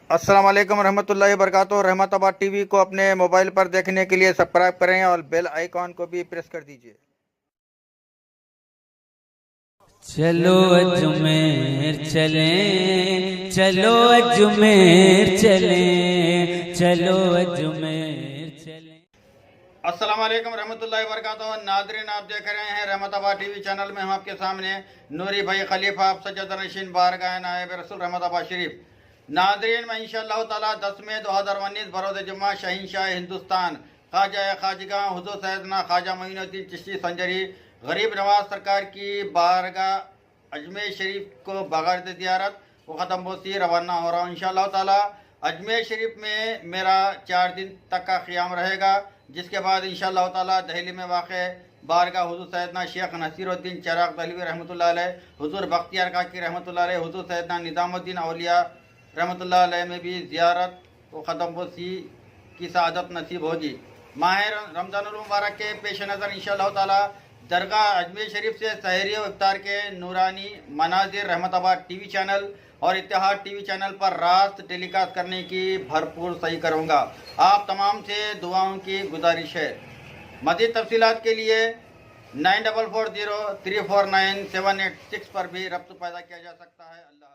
السلام علیکم ورحمۃ اللہ وبرکاتہ۔ رحمت آباد ٹی وی کو اپنے موبائل پر دیکھنے کے لیے سبسکرائب کریں اور بیل آئیکن کو بھی پریس کر دیجیے۔ چلو اجمیر چلیں، چلو اجمیر چلیں، چلو اجمیر چلیں۔ السلام علیکم ورحمۃ اللہ وبرکاتہ۔ ناظرین، آپ دیکھ رہے ہیں رحمت آباد ٹی وی چینل میں۔ ہم آپ کے سامنے نوری بھائی خلیفہ آپ سجادہ نشین بارگاہ نائب رسول رحمت آباد شریف۔ ناظرین، میں انشاءاللہ تعالی 10 مئی 2019 بروز جمعہ شہنشاہ ہندوستان خواجہ خواجگاں حضور سیدنا خواجہ معین الدین چشتی سنجری غریب نواز سرکار کی بارگاہ اجمیر شریف کو بغیر زیارت و ختم بوسی روانہ ہو رہا ہوں انشاءاللہ تعالی۔ اجمیر شریف میں میرا 4 دن تک کا قیام رہے گا، جس کے بعد انشاءاللہ تعالی دہلی میں واقع بارگاہ حضور سیدنا شیخ نصیر الدین چراغ دہلوی رحمۃ اللہ علیہ، حضور بختیار کاکی رحمۃ اللہ علیہ، حضور سیدنا نظام الدین اولیاء رحمۃ اللہ علیہ میں بھی زیارت و ختم بوسی کی سعادت نصیب ہوگی۔ ماہ رمضان المبارک کے پیش نظر انشاءاللہ تعالی درگاہ اجمیر شریف سے سحری و افطار کے نورانی مناظر رحمت آباد ٹی وی چینل اور اتحاد ٹی وی چینل پر راست ٹیلی کاسٹ کرنے کی بھرپور صحیح کروں گا۔ آپ تمام سے دعاؤں کی گزارش ہے۔ مزید تفصیلات کے لیے 9440349786 پر بھی رابطہ پیدا کیا جا سکتا ہے۔ اللہ